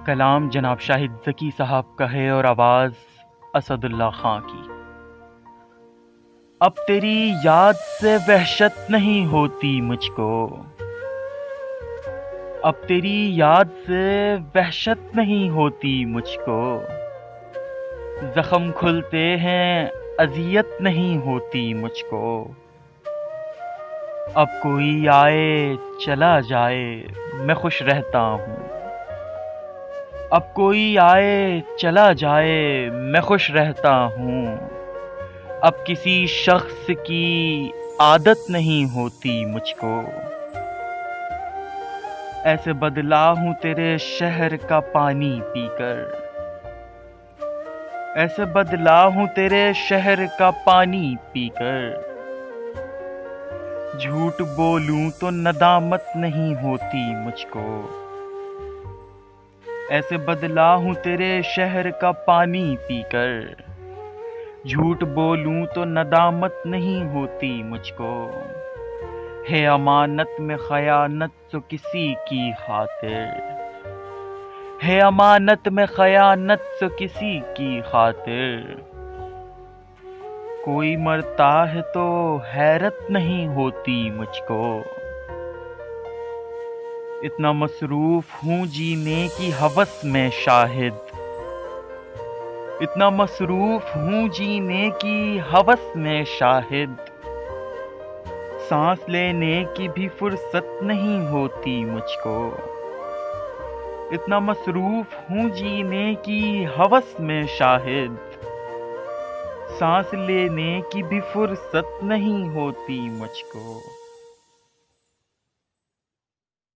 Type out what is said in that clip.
کلام جناب شاہد ذکی صاحب کا ہے اور آواز اسد اللہ خان کی۔ اب تیری یاد سے وحشت نہیں ہوتی مجھ کو، اب تیری یاد سے وحشت نہیں ہوتی مجھ کو، زخم کھلتے ہیں اذیت نہیں ہوتی مجھ کو، اب کوئی آئے چلا جائے میں خوش رہتا ہوں، اب کوئی آئے چلا جائے میں خوش رہتا ہوں، اب کسی شخص کی عادت نہیں ہوتی مجھ کو، ایسے بدلا ہوں تیرے شہر کا پانی پی کر، ایسے بدلا ہوں تیرے شہر کا پانی پی کر، جھوٹ بولوں تو ندامت نہیں ہوتی مجھ کو، ایسے بدلا ہوں تیرے شہر کا پانی پی کر، جھوٹ بولوں تو ندامت نہیں ہوتی مجھ کو، ہے امانت میں خیانت تو کسی کی خاطر، ہے امانت میں خیانت تو کسی کی خاطر، کوئی مرتا ہے تو حیرت نہیں ہوتی مجھ کو، اتنا مصروف ہوں جینے کی ہوس میں شاہد، اتنا مصروف ہوں جینے کی ہوس میں شاہد، سانس لینے کی بھی فرصت نہیں ہوتی مجھ کو، اتنا مصروف ہوں جینے کی ہوس میں شاہد، سانس لینے کی بھی فرصت نہیں ہوتی مجھ کو۔